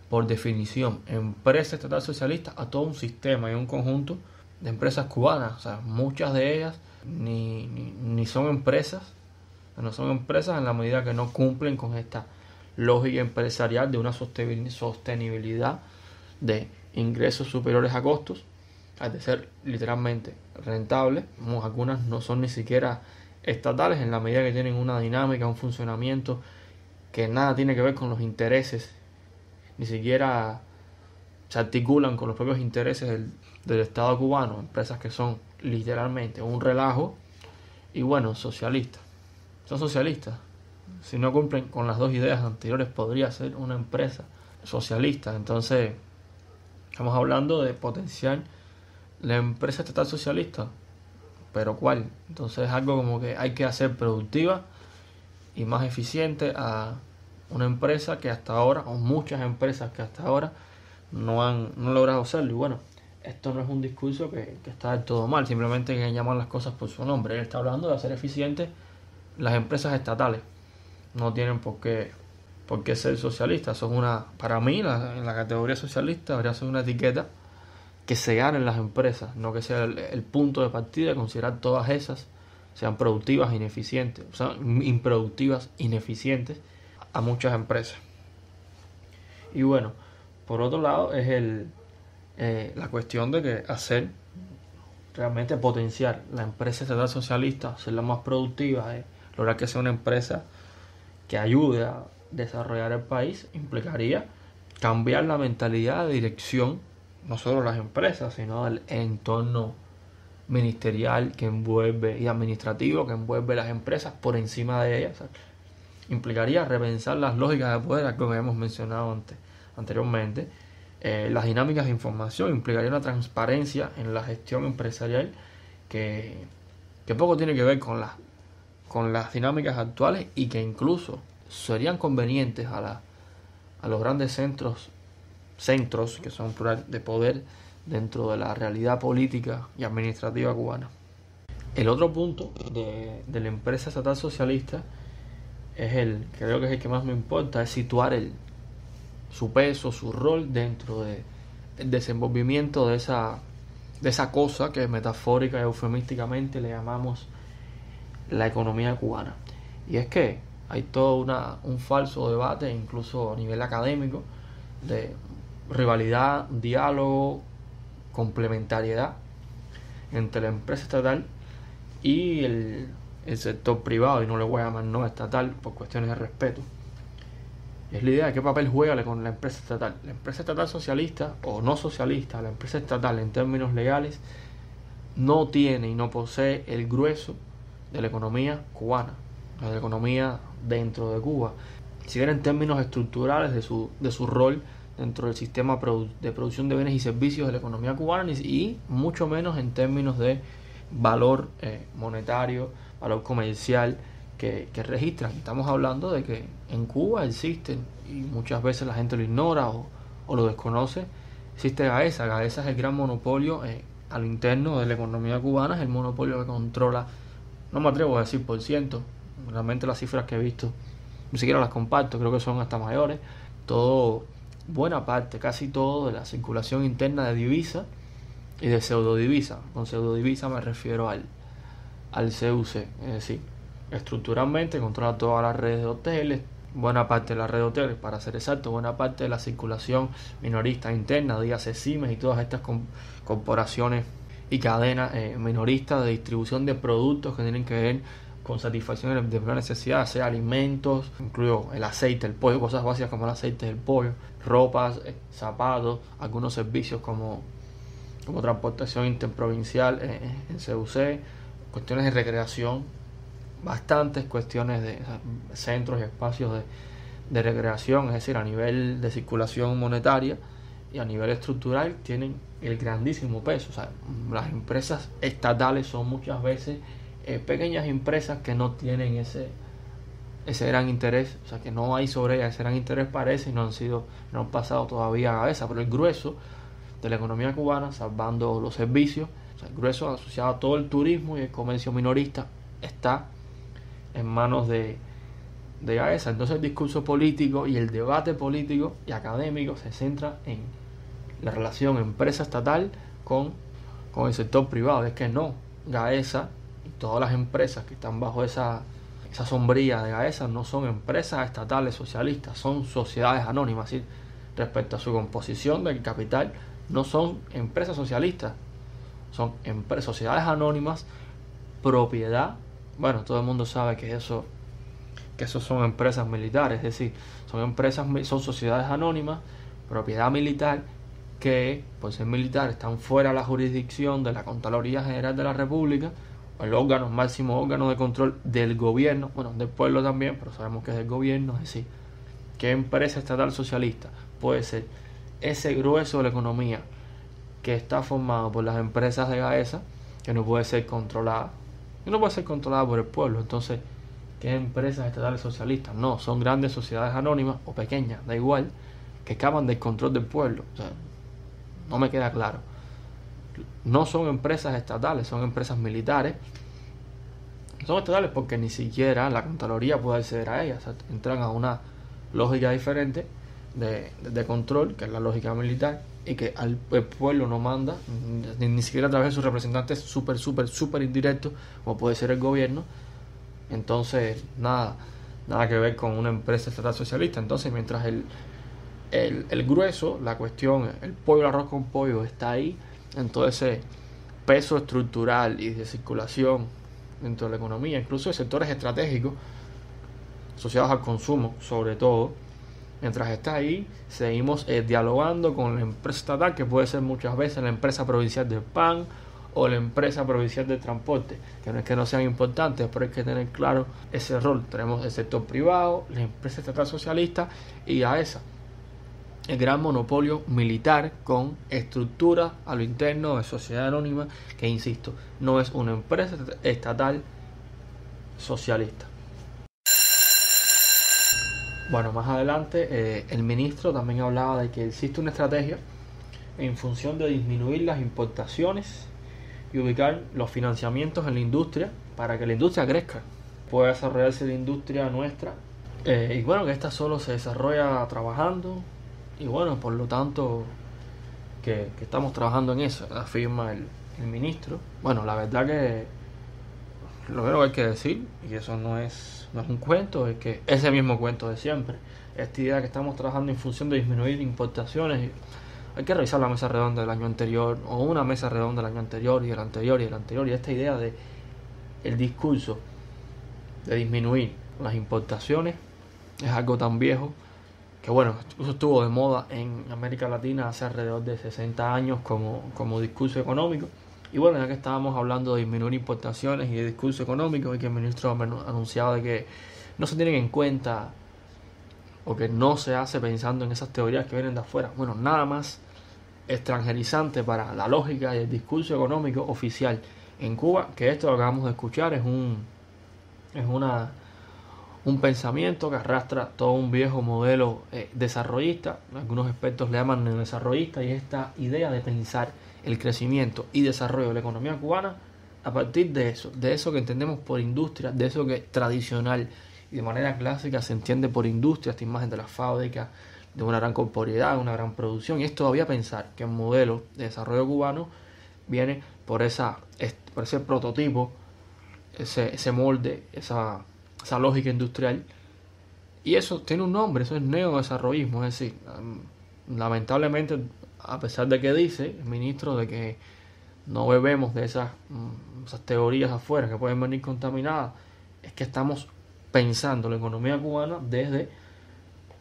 por definición empresa estatal socialista a todo un sistema y un conjunto de empresas cubanas. O sea, muchas de ellas ni son empresas, no son empresas en la medida que no cumplen con esta lógica empresarial de una sostenibilidad de ingresos superiores a costos, es de ser literalmente rentables. Algunas no son ni siquiera estatales en la medida que tienen una dinámica, un funcionamiento que nada tiene que ver con los intereses, ni siquiera se articulan con los propios intereses del Estado cubano. Empresas que son literalmente un relajo y bueno, socialistas. Son socialistas. Si no cumplen con las dos ideas anteriores, podría ser una empresa socialista. Entonces, estamos hablando de potenciar la empresa estatal socialista. ¿Pero cuál? Entonces es algo como que hay que hacer productiva y más eficiente a una empresa que hasta ahora, o muchas empresas que hasta ahora no han logrado hacerlo. Y bueno, esto no es un discurso que está del todo mal, simplemente hay que llamar las cosas por su nombre. Él está hablando de hacer eficientes las empresas estatales. No tienen por qué ser socialistas. Son para mí, en la categoría socialista, debería ser una etiqueta que se ganen las empresas, no que sea el punto de partida, considerar todas esas sean productivas, ineficientes, o sea, improductivas, ineficientes a muchas empresas. Y bueno, por otro lado es la cuestión de que realmente potenciar la empresa estatal socialista, hacerla más productiva, lograr que sea una empresa que ayude a desarrollar el país, implicaría cambiar la mentalidad de dirección, no solo las empresas, sino el entorno ministerial que envuelve y administrativo que envuelve las empresas por encima de ellas. O sea, implicaría repensar las lógicas de poder, como hemos mencionado anteriormente. Las dinámicas de información, implicaría una transparencia en la gestión empresarial que poco tiene que ver con las dinámicas actuales y que incluso serían convenientes a los grandes centros que son plural de poder dentro de la realidad política y administrativa cubana. El otro punto de la empresa estatal socialista creo que es el que más me importa, es situar su peso, su rol dentro del desenvolvimiento de esa cosa que metafórica y eufemísticamente le llamamos la economía cubana. Y es que hay todo un falso debate, incluso a nivel académico, de rivalidad, diálogo, complementariedad entre la empresa estatal y el sector privado, y no le voy a llamar no estatal por cuestiones de respeto. Es la idea de qué papel juega con la empresa estatal. La empresa estatal socialista o no socialista, la empresa estatal en términos legales no tiene y no posee el grueso de la economía cubana, de la economía dentro de Cuba. Si bien en términos estructurales de su rol dentro del sistema de producción de bienes y servicios de la economía cubana, y mucho menos en términos de valor monetario, valor comercial que registran. Estamos hablando de que en Cuba existen, y muchas veces la gente lo ignora o lo desconoce, existe GAESA. GAESA es el gran monopolio a lo interno de la economía cubana, es el monopolio que controla, no me atrevo a decir por ciento, realmente las cifras que he visto ni siquiera las comparto, creo que son hasta mayores, buena parte, casi todo de la circulación interna de divisa y de pseudodivisa. Con pseudodivisa me refiero al CUC, es decir, estructuralmente controla todas las redes de hoteles, buena parte de la red de hoteles, para ser exacto, buena parte de la circulación minorista interna, dígase Siemens y todas estas corporaciones y cadenas minoristas de distribución de productos que tienen que ver con satisfacción de primera necesidad, sea alimentos, incluido el aceite, el pollo, cosas básicas como el aceite del pollo, ropas, zapatos, algunos servicios como transportación interprovincial en CUC, cuestiones de recreación, bastantes cuestiones de centros y espacios de recreación, es decir, a nivel de circulación monetaria y a nivel estructural tienen el grandísimo peso. O sea, las empresas estatales son muchas veces pequeñas empresas que no tienen ese gran interés, o sea, que no hay sobre ellas ese gran interés, parece, y no han pasado todavía a cabeza, pero el grueso de la economía cubana, salvando los servicios, o sea, el grueso asociado a todo el turismo y el comercio minorista, está en manos de GAESA. Entonces el discurso político y el debate político y académico se centra en la relación empresa estatal con el sector privado. Es que no, GAESA y todas las empresas que están bajo esa sombrilla de GAESA no son empresas estatales socialistas, son sociedades anónimas. ¿Sí? Respecto a su composición del capital, no son empresas socialistas, son sociedades anónimas, propiedad. Bueno, todo el mundo sabe que eso son empresas militares, es decir, son sociedades anónimas, propiedad militar, que por ser militar están fuera de la jurisdicción de la Contraloría General de la República, el máximo órgano de control del gobierno, bueno, del pueblo también, pero sabemos que es del gobierno. Es decir, ¿qué empresa estatal socialista puede ser ese grueso de la economía que está formado por las empresas de GAESA, que no puede ser controlada por el pueblo? Entonces, ¿Qué empresas estatales socialistas? No, son grandes sociedades anónimas o pequeñas, da igual, que escapan del control del pueblo. O sea, no me queda claro. No son empresas estatales, son empresas militares. Son estatales porque ni siquiera la Contraloría puede acceder a ellas. O sea, entran a una lógica diferente de control, que es la lógica militar, y que el pueblo no manda, ni siquiera a través de sus representantes súper indirectos, como puede ser el gobierno. Entonces, nada que ver con una empresa estatal socialista. Entonces, mientras el grueso, la cuestión, el pollo, el arroz con pollo está ahí, en todo ese peso estructural y de circulación dentro de la economía, incluso de sectores estratégicos asociados al consumo, sobre todo. Mientras está ahí, seguimos dialogando con la empresa estatal, que puede ser muchas veces la empresa provincial del pan o la empresa provincial de transporte, que no es que no sean importantes, pero hay que tener claro ese rol. Tenemos el sector privado, la empresa estatal socialista y a esa el gran monopolio militar con estructura a lo interno de sociedad anónima, que insisto, no es una empresa estatal socialista. Bueno, más adelante el ministro también hablaba de que existe una estrategia en función de disminuir las importaciones y ubicar los financiamientos en la industria para que la industria crezca, pueda desarrollarse la industria nuestra, y bueno, que esta solo se desarrolla trabajando, y bueno, por lo tanto que estamos trabajando en eso, afirma el ministro. Bueno, la verdad que lo que hay que decir, y eso no es un cuento, es que ese mismo cuento de siempre, esta idea que estamos trabajando en función de disminuir importaciones. Hay que revisar la mesa redonda del año anterior, o una mesa redonda del año anterior y el anterior y el anterior, y esta idea de el discurso de disminuir las importaciones es algo tan viejo que bueno, eso estuvo de moda en América Latina hace alrededor de 60 años como discurso económico. Y bueno, ya que estábamos hablando de disminuir importaciones y de discurso económico, y que el ministro anunciaba de que no se tienen en cuenta o que no se hace pensando en esas teorías que vienen de afuera. Bueno, nada más extranjerizante para la lógica y el discurso económico oficial en Cuba, que esto que acabamos de escuchar es un pensamiento que arrastra todo un viejo modelo desarrollista. Algunos expertos le llaman neodesarrollista, y esta idea de pensar el crecimiento y desarrollo de la economía cubana a partir de eso que entendemos por industria, de eso que tradicional y de manera clásica se entiende por industria, esta imagen de las fábricas, de una gran corporeidad, una gran producción. Y es todavía pensar que el modelo de desarrollo cubano viene por ese prototipo, ese molde, esa lógica industrial. Y eso tiene un nombre, eso es neodesarrollismo. Es decir, lamentablemente, a pesar de que dice el ministro de que no bebemos de esas teorías afuera que pueden venir contaminadas, es que estamos pensando la economía cubana desde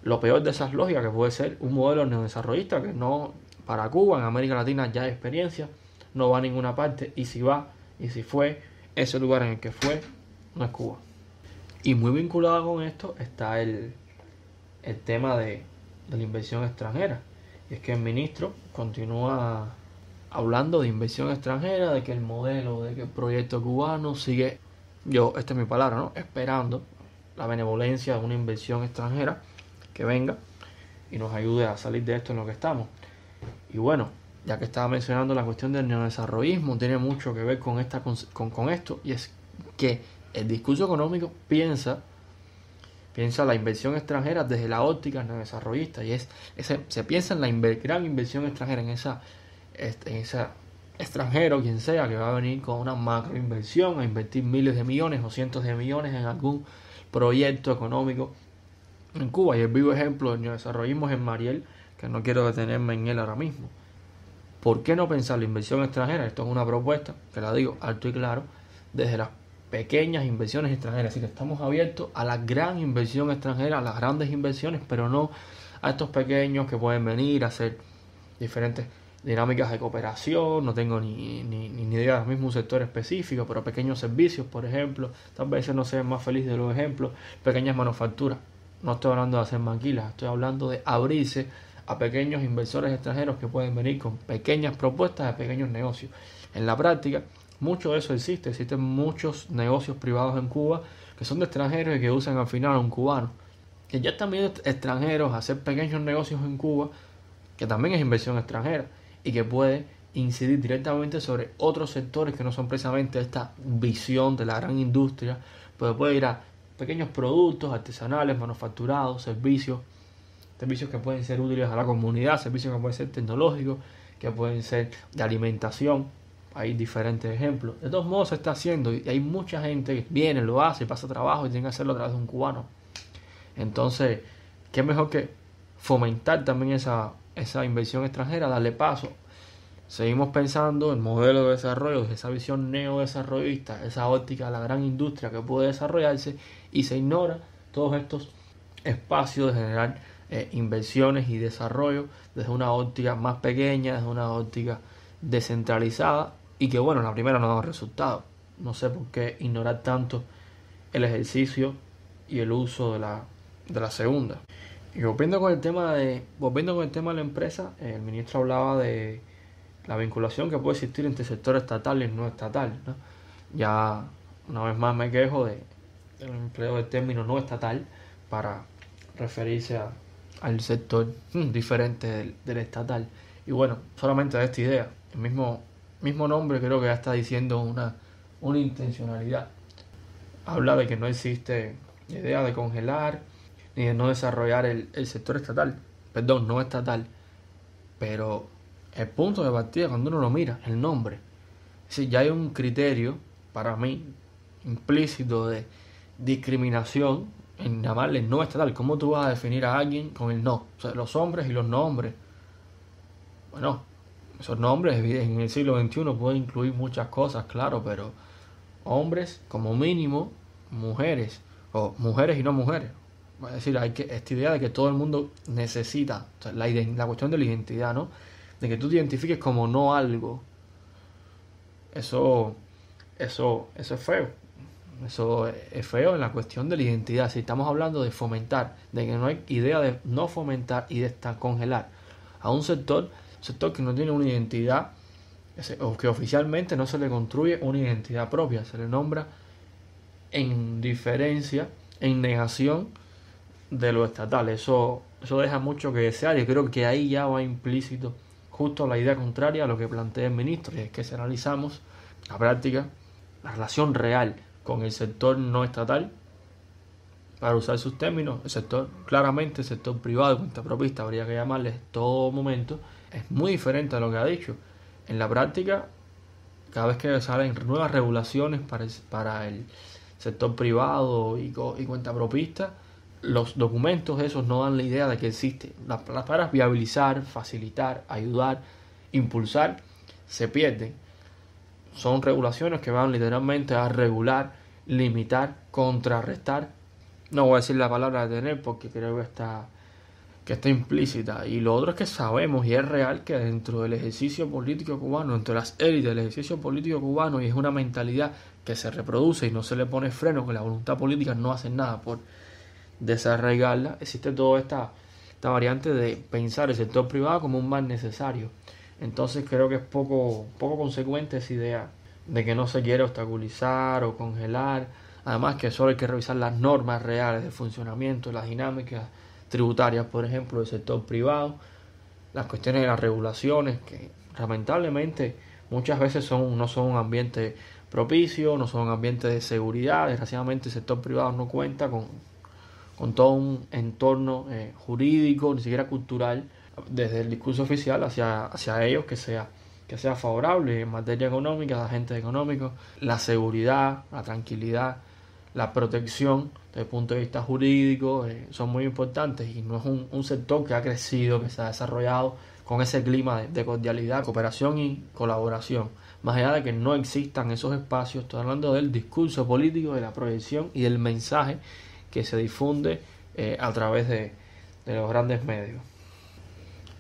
lo peor de esas lógicas, que puede ser un modelo neodesarrollista que no, para Cuba, en América Latina ya hay experiencia, no va a ninguna parte, y si va, y si fue, ese lugar en el que fue, no es Cuba. Y muy vinculado con esto está el tema de la inversión extranjera. Y es que el ministro continúa hablando de inversión extranjera, de que el modelo, de que el proyecto cubano sigue, esta es mi palabra, ¿no?, esperando la benevolencia de una inversión extranjera que venga y nos ayude a salir de esto en lo que estamos. Y bueno, ya que estaba mencionando la cuestión del neodesarrollismo, tiene mucho que ver con esto, y es que el discurso económico piensa la inversión extranjera desde la óptica neodesarrollista, y se piensa en la gran inversión extranjera, en esa extranjero, quien sea, que va a venir con una macroinversión a invertir miles de millones o cientos de millones en algún proyecto económico en Cuba. Y el vivo ejemplo del neodesarrollismo es en Mariel, que no quiero detenerme en él ahora mismo. ¿Por qué no pensar la inversión extranjera? Esto es una propuesta, que la digo alto y claro, desde las pequeñas inversiones extranjeras. Es decir, estamos abiertos a la gran inversión extranjera, a las grandes inversiones, pero no a estos pequeños que pueden venir a hacer diferentes dinámicas de cooperación. No tengo ni idea del mismo sector específico, pero pequeños servicios, por ejemplo. Tal vez no sea más feliz de los ejemplos. Pequeñas manufacturas. No estoy hablando de hacer maquilas, estoy hablando de abrirse a pequeños inversores extranjeros que pueden venir con pequeñas propuestas de pequeños negocios. En la práctica, mucho de eso existen muchos negocios privados en Cuba, que son de extranjeros y que usan al final a un cubano, que ya están viendo extranjeros a hacer pequeños negocios en Cuba, que también es inversión extranjera y que puede incidir directamente sobre otros sectores que no son precisamente esta visión de la gran industria, pero puede ir a pequeños productos artesanales, manufacturados, servicios que pueden ser útiles a la comunidad, servicios que pueden ser tecnológicos, que pueden ser de alimentación. Hay diferentes ejemplos. De todos modos se está haciendo y hay mucha gente que viene, lo hace, pasa trabajo y tiene que hacerlo a través de un cubano. Entonces, ¿qué mejor que fomentar también esa inversión extranjera, darle paso? Seguimos pensando en modelo de desarrollo, esa visión neodesarrollista, esa óptica de la gran industria que puede desarrollarse, y se ignora todos estos espacios de generar inversiones y desarrollo desde una óptica más pequeña, desde una óptica descentralizada, y que bueno, la primera no da resultados. No sé por qué ignorar tanto el ejercicio y el uso de la segunda. Y volviendo con el tema de la empresa, el ministro hablaba de la vinculación que puede existir entre el sector estatal y el no estatal, ¿no? Ya una vez más me quejo del empleo del término no estatal para referirse al sector diferente del estatal. Y bueno, solamente de esta idea, el mismo nombre creo que ya está diciendo una intencionalidad. Habla de que no existe idea de congelar ni de no desarrollar el sector no estatal, pero el punto de partida, cuando uno lo mira, el nombre, es decir, ya hay un criterio para mí implícito de discriminación en llamarle no estatal. ¿Cómo tú vas a definir a alguien con el no? O sea, los hombres y los nombres. Bueno, esos nombres en el siglo XXI pueden incluir muchas cosas, claro, pero hombres como mínimo, mujeres, o mujeres y no mujeres. Es decir, hay esta idea de que todo el mundo necesita, o sea, la cuestión de la identidad, ¿no? De que tú te identifiques como no algo. Eso es feo. Eso es feo en la cuestión de la identidad. Si estamos hablando de fomentar, de que no hay idea de no fomentar y de congelar a un sector que no tiene una identidad, o que oficialmente no se le construye una identidad propia, se le nombra en diferencia, en negación de lo estatal. Eso deja mucho que desear, y creo que ahí ya va implícito justo la idea contraria a lo que plantea el ministro, y es que si analizamos la práctica, la relación real con el sector no estatal, para usar sus términos, claramente el sector privado y cuentapropista, habría que llamarle en todo momento, es muy diferente a lo que ha dicho. En la práctica, cada vez que salen nuevas regulaciones para el sector privado y cuentapropista, los documentos esos no dan la idea de que existe. Las palabras viabilizar, facilitar, ayudar, impulsar, se pierden. Son regulaciones que van literalmente a regular, limitar, contrarrestar. No voy a decir la palabra detener porque creo que está implícita. Y lo otro es que sabemos y es real que dentro del ejercicio político cubano, dentro de las élites del ejercicio político cubano, y es una mentalidad que se reproduce y no se le pone freno, que la voluntad política no hace nada por desarraigarla, existe toda esta variante de pensar el sector privado como un mal necesario. Entonces creo que es poco consecuente esa idea de que no se quiere obstaculizar o congelar. Además que solo hay que revisar las normas reales de funcionamiento, las dinámicas tributarias, por ejemplo, del sector privado, las cuestiones de las regulaciones, que lamentablemente muchas veces no son un ambiente propicio, no son un ambiente de seguridad. Desgraciadamente el sector privado no cuenta con todo un entorno jurídico, ni siquiera cultural, desde el discurso oficial hacia ellos que sea favorable en materia económica, de agentes económicos. La seguridad, la tranquilidad, la protección desde el punto de vista jurídico son muy importantes, y no es un sector que ha crecido, que se ha desarrollado con ese clima de cordialidad, cooperación y colaboración. Más allá de que no existan esos espacios, estoy hablando del discurso político, de la proyección y del mensaje que se difunde a través de los grandes medios.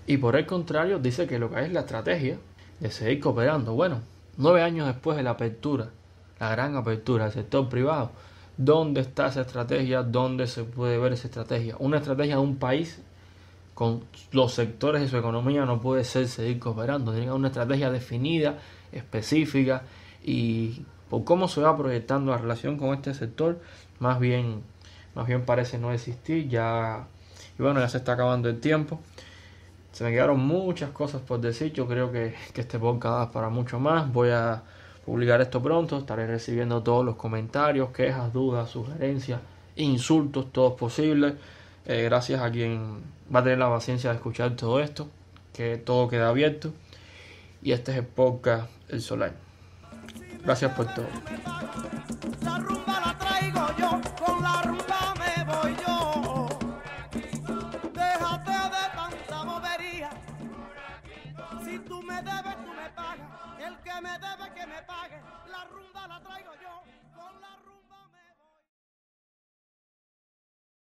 Y por el contrario, dice que lo que es la estrategia de seguir cooperando. Bueno, 9 años después de la apertura, la gran apertura del sector privado, ¿dónde está esa estrategia? ¿Dónde se puede ver esa estrategia? Una estrategia de un país con los sectores de su economía no puede ser seguir cooperando. Tiene una estrategia definida, específica y por cómo se va proyectando la relación con este sector, más bien parece no existir ya. Y bueno, ya se está acabando el tiempo. Se me quedaron muchas cosas por decir. Yo creo que este podcast da para mucho más. Voy a publicar esto pronto. Estaré recibiendo todos los comentarios, quejas, dudas, sugerencias, insultos, todos posibles. Gracias a quien va a tener la paciencia de escuchar todo esto. Que todo queda abierto. Y este es el podcast El Solar. Gracias por todo. La rumba la traigo yo, con la rumba me voy yo. Déjate de tanta bobería. Si tú me debes, tú me pagas. El que me debe, que me pague. La rumba la traigo yo.